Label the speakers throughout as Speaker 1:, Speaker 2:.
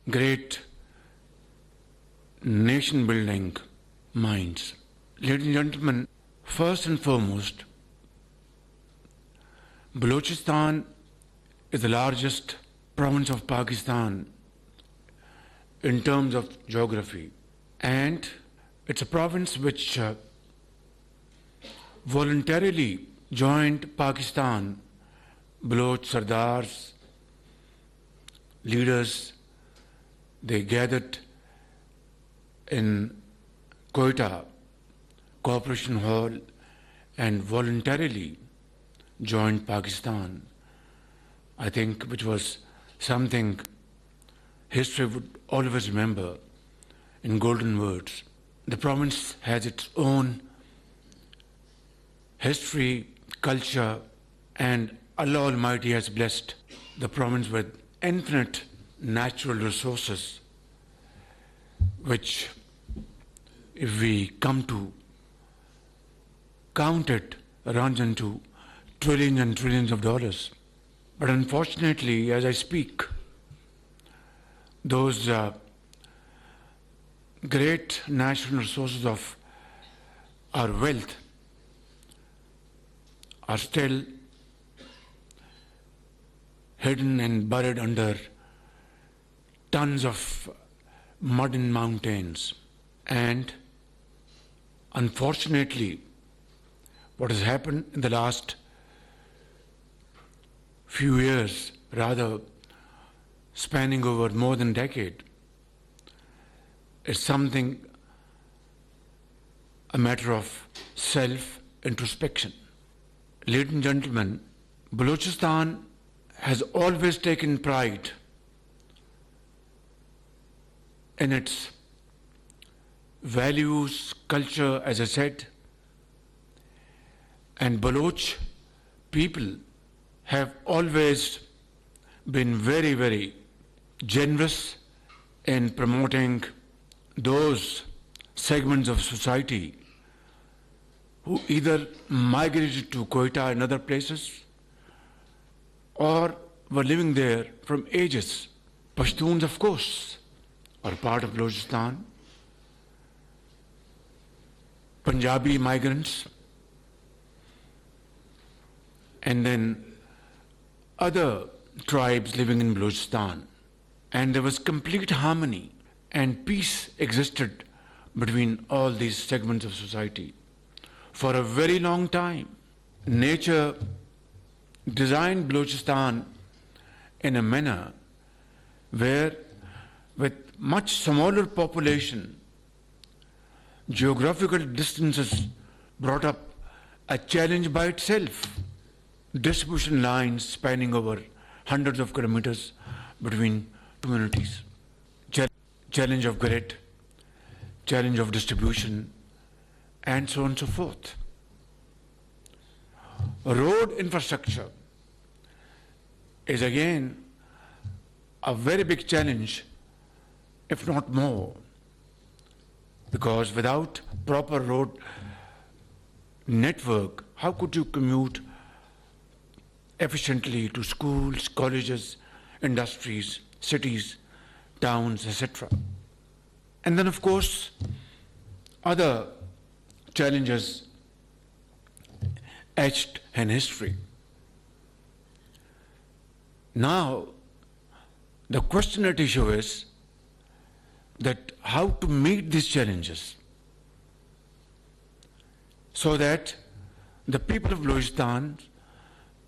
Speaker 1: great nation building minds. Ladies and gentlemen, first and foremost, Balochistan is the largest province of Pakistan in terms of geography, and it's a province which voluntarily joined Pakistan. Baloch Sardars, leaders, they gathered in Quetta Corporation Hall and voluntarily joined Pakistan. I think which was something history would always remember in golden words. The province has its own history, culture, and Allah Almighty has blessed the province with infinite natural resources, which, if we come to count it, runs into trillions and trillions of dollars. But unfortunately, as I speak, those great natural resources of our wealth are still hidden and buried under tons of mud and mountains. And unfortunately, what has happened in the last few years, rather spanning over more than a decade, is something, a matter of self-introspection. Ladies and gentlemen, Balochistan has always taken pride in its values, culture, as I said, and Baloch people have always been very, very generous in promoting those segments of society who either migrated to Quetta and other places or were living there from ages. Pashtuns, of course, are part of Balochistan. Punjabi migrants, and then other tribes living in Balochistan. And there was complete harmony and peace existed between all these segments of society for a very long time. Nature designed Balochistan in a manner where, with much smaller population, geographical distances brought up a challenge by itself. Distribution lines spanning over hundreds of kilometers between communities. Challenge of grid, challenge of distribution, and so on and so forth. Road infrastructure is again a very big challenge, if not more, because without proper road network, how could you commute efficiently to schools, colleges, industries, cities, towns, etc. And then, of course, other challenges etched in history. Now, the question at issue is that how to meet these challenges so that the people of Balochistan,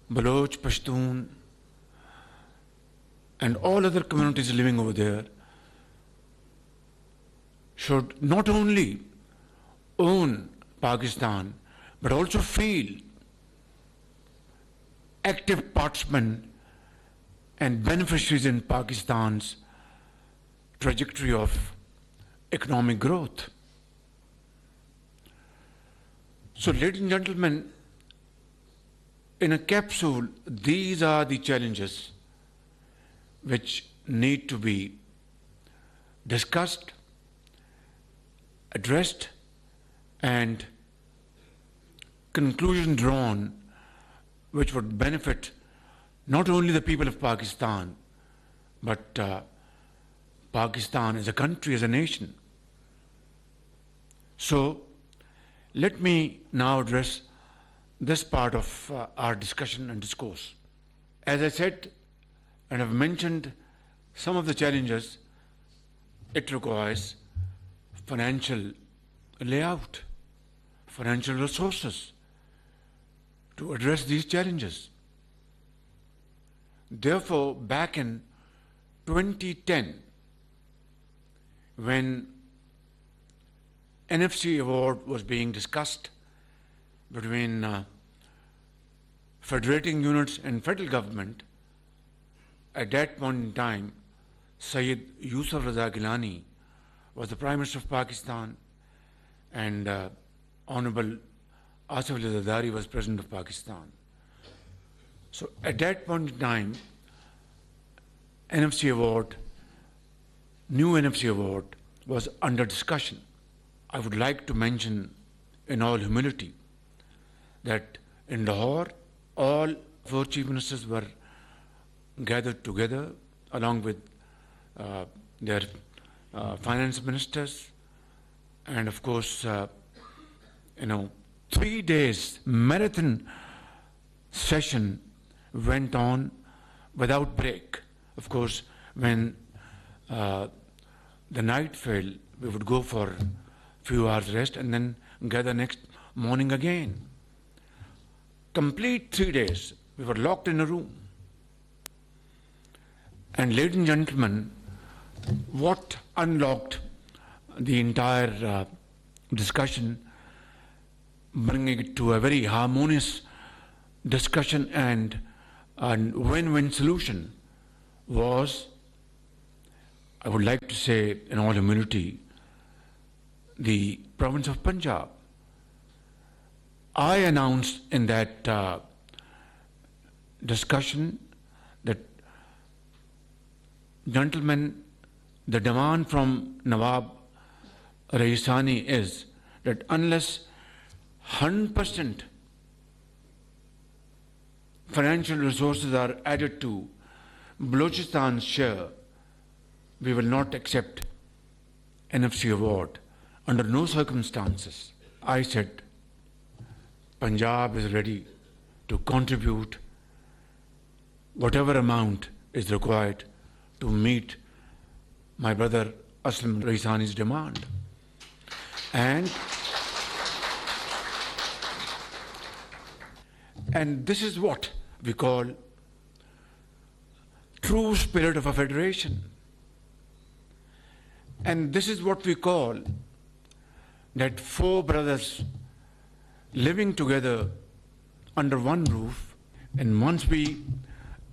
Speaker 1: Baloch, Pashtun, and all other communities living over there should not only own Pakistan, but also feel active participants and beneficiaries in Pakistan's trajectory of economic growth. So, ladies and gentlemen, in a capsule, these are the challenges which need to be discussed, addressed, and conclusion drawn which would benefit not only the people of Pakistan, but Pakistan as a country, as a nation. So let me now address this part of our discussion and discourse. As I said, and I've mentioned some of the challenges, it requires financial layout, financial resources to address these challenges. Therefore, back in 2010, when NFC award was being discussed between federating units and federal government, at that point in time, Sayyid Yusuf Raza Gilani was the Prime Minister of Pakistan, and Honorable Asif Ali Zardari was President of Pakistan. So at that point in time, NFC award, new NFC award was under discussion. I would like to mention in all humility that in Lahore, all four chief ministers were gathered together along with their finance ministers, and of course, 3 days marathon session went on without break. Of course, when the night fell, we would go for a few hours rest and then gather next morning again. Complete 3 days, we were locked in a room. And ladies and gentlemen, what unlocked the entire discussion, bringing it to a very harmonious discussion and win-win solution, was, I would like to say in all humility, the province of Punjab. I announced in that discussion that, gentlemen, the demand from Nawab Raisani is that unless 100% financial resources are added to Balochistan's share, we will not accept NFC award under no circumstances. I said, Punjab is ready to contribute whatever amount is required to meet my brother Aslam Raisani's demand. And this is what we call true spirit of a federation. And this is what we call that four brothers living together under one roof. And once we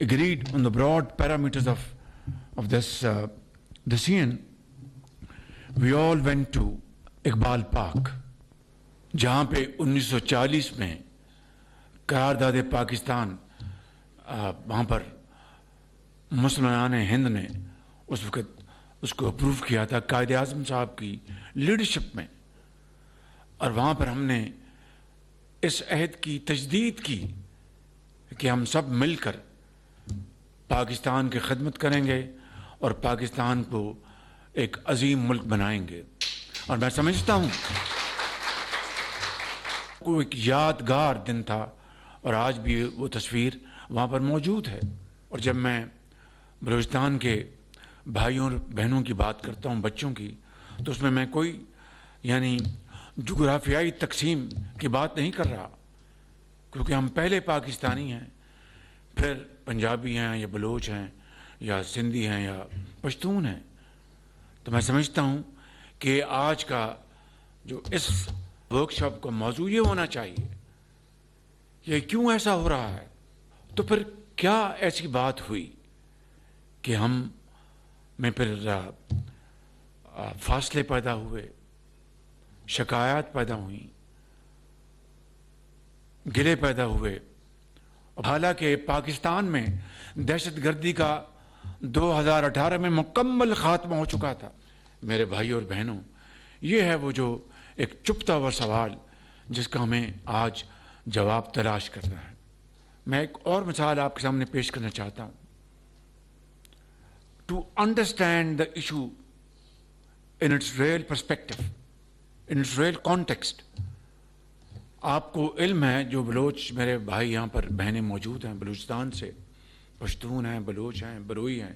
Speaker 1: agreed on the broad parameters of this scene, we all went to Iqbal Park, जहाँ पे 1940 में करारदाद पाकिस्तान वहाँ पर मुसलमान हिंद ने उस वक़्त उसको अप्रूव किया था कायदे आज़म साहब की लीडरशिप में, और वहाँ पर हमने इस अहद की तजदीद की कि हम सब मिलकर पाकिस्तान की खिदमत करेंगे और पाकिस्तान को एक अजीम मुल्क बनाएंगे। और मैं समझता हूँ वो एक यादगार दिन था, और आज भी वो तस्वीर वहाँ पर मौजूद है। और जब मैं बलूचिस्तान के भाइयों और बहनों की बात करता हूँ, बच्चों की, तो उसमें मैं कोई यानी जुग्राफियाई तकसीम की बात नहीं कर रहा, क्योंकि हम पहले पाकिस्तानी हैं, फिर पंजाबी हैं या बलोच हैं या सिंधी हैं या पश्तून हैं। तो मैं समझता हूँ कि आज का जो इस वर्कशॉप का मौजू ये होना चाहिए, ये क्यों ऐसा हो रहा है, तो फिर क्या ऐसी बात हुई कि हम में फिर फासले पैदा हुए, शिकायत पैदा हुई, गिले पैदा हुए। हालांकि पाकिस्तान में दहशतगर्दी का 2018 में मुकम्मल खात्मा हो चुका था। मेरे भाई और बहनों, ये है वो जो एक चुपता हुआ सवाल जिसका हमें आज जवाब तलाश करना है। मैं एक और मिसाल आपके सामने पेश करना चाहता हूँ। to understand the issue in its real perspective, in its real context. آپ کو علم ہے جو بلوچ میرے بھائی یہاں پر بہنیں موجود ہیں بلوچستان سے، پشتون ہیں، بلوچ ہیں، بروئی ہیں،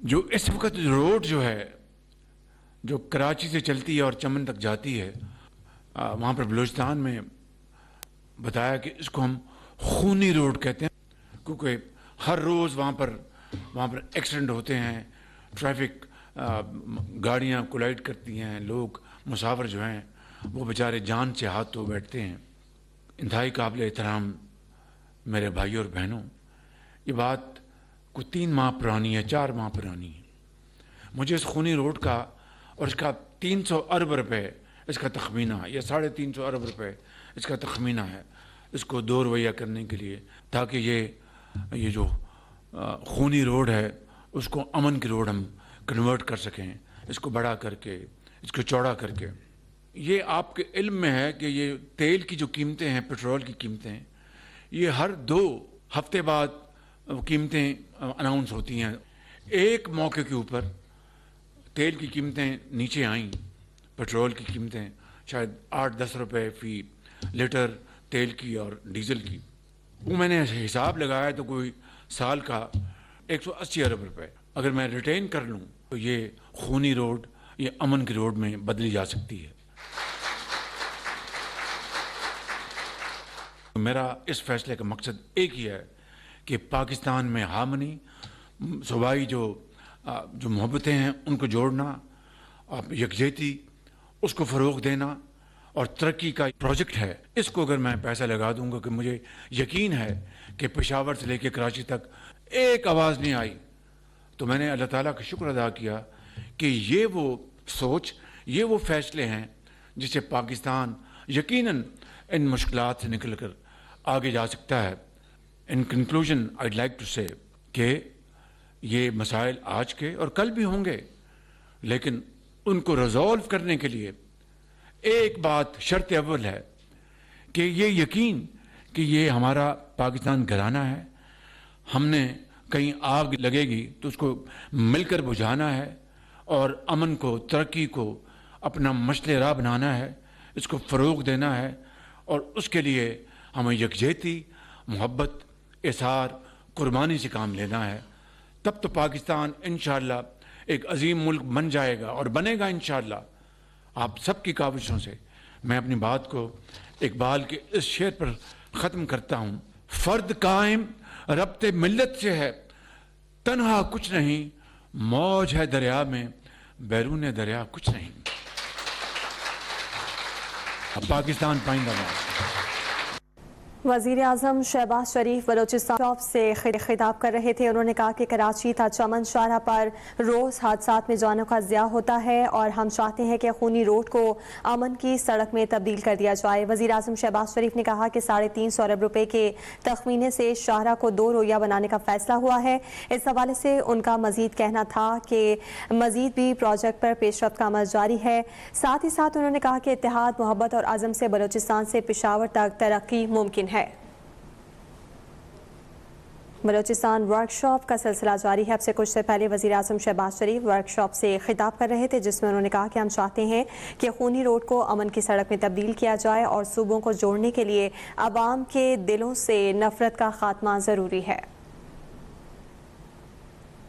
Speaker 1: جو اس وقت روڈ جو ہے جو کراچی سے چلتی ہے اور چمن تک جاتی ہے، وہاں پر بلوچستان میں بتایا کہ اس کو ہم خونی روڈ کہتے ہیں، کیونکہ ہر روز وہاں پر ایکسیڈنٹ ہوتے ہیں، ٹریفک گاڑیاں کولائڈ کرتی ہیں، لوگ مسافر جو ہیں وہ بیچارے جان سے ہاتھ دھو بیٹھتے ہیں۔ انتہائی قابل احترام میرے بھائیوں اور بہنوں، یہ بات کوئی 3 ماہ پرانی ہے، 4 ماہ پرانی ہے۔ مجھے اس خونی روڈ کا اور اس کا 300 ارب روپے اس کا تخمینہ، یا 350 ارب روپے اس کا تخمینہ ہے، اس کو 2 رویہ کرنے کے لیے، تاکہ یہ جو خونی روڈ ہے اس کو امن کی روڈ ہم کنورٹ کر سکیں، اس کو بڑا کر کے، اس کو چوڑا کر کے۔ یہ آپ کے علم میں ہے کہ یہ تیل کی جو قیمتیں ہیں، پیٹرول کی قیمتیں، یہ ہر 2 ہفتے بعد قیمتیں اناؤنس ہوتی ہیں۔ ایک موقع کے اوپر تیل کی قیمتیں نیچے آئیں، پیٹرول کی قیمتیں شاید 8-10 روپے فی لیٹر تیل کی اور ڈیزل کی، وہ میں نے حساب لگایا تو کوئی سال کا 180 ارب روپے اگر میں ریٹین کر لوں تو یہ خونی روڈ یہ امن کی روڈ میں بدلی جا سکتی ہے۔ میرا اس فیصلے کا مقصد ایک ہی ہے کہ پاکستان میں ہارمنی، صوبائی جو محبتیں ہیں ان کو جوڑنا، یکجہتی اس کو فروغ دینا، اور ترقی کا پروجیکٹ ہے، اس کو اگر میں پیسہ لگا دوں گا، کہ مجھے یقین ہے کہ پشاور سے لے کے کراچی تک ایک آواز نہیں آئی، تو میں نے اللہ تعالیٰ کا شکر ادا کیا کہ یہ وہ سوچ، یہ وہ فیصلے ہیں جس سے پاکستان یقیناً ان مشکلات سے نکل کر آگے جا سکتا ہے۔ ان کنکلوژن آئیڈ لائک ٹو سے کہ یہ مسائل آج کے اور کل بھی ہوں گے، لیکن ان کو ریزالو کرنے کے لیے ایک بات شرط اول ہے کہ یہ یقین کہ یہ ہمارا پاکستان گھرانہ ہے، ہم نے کہیں آگ لگے گی تو اس کو مل کر بجھانا ہے، اور امن کو، ترقی کو اپنا مشعل راہ بنانا ہے، اس کو فروغ دینا ہے، اور اس کے لیے ہمیں یکجہتی، محبت، اظہار، قربانی سے کام لینا ہے۔ تب تو پاکستان انشاءاللہ ایک عظیم ملک بن جائے گا، اور بنے گا انشاءاللہ آپ سب کی کاوشوں سے۔ میں اپنی بات کو اقبال کے اس شعر پر ختم کرتا ہوں: فرد قائم ربط ملت سے ہے، تنہا کچھ نہیں، موج ہے دریا میں، بیرون دریا کچھ نہیں۔ پاکستان پائندہ باد۔
Speaker 2: وزیر اعظم شہباز شریف بلوچستان سے خطاب کر رہے تھے۔ انہوں نے کہا کہ کراچی تا چمن شاہراہ پر روز حادثات میں جانوں کا ضیاع ہوتا ہے، اور ہم چاہتے ہیں کہ خونی روڈ کو امن کی سڑک میں تبدیل کر دیا جائے۔ وزیر اعظم شہباز شریف نے کہا کہ 350 ارب روپے کے تخمینے سے شاہراہ کو 2 رویہ بنانے کا فیصلہ ہوا ہے۔ اس حوالے سے ان کا مزید کہنا تھا کہ مزید بھی پروجیکٹ پر پیش رفت کا عمل جاری ہے۔ ساتھ ہی ساتھ انہوں نے کہا کہ اتحاد، محبت اور عزم سے بلوچستان سے پشاور تک ترقی ممکن ہے۔ بلوچستان ورک شاپ کا سلسلہ جاری ہے۔ اب سے کچھ دیر پہلے وزیر اعظم شہباز شریف ورک شاپ سے خطاب کر رہے تھے، جس میں انہوں نے کہا کہ ہم چاہتے ہیں کہ خونی روڈ کو امن کی سڑک میں تبدیل کیا جائے، اور صوبوں کو جوڑنے کے لیے عوام کے دلوں سے نفرت کا خاتمہ ضروری ہے۔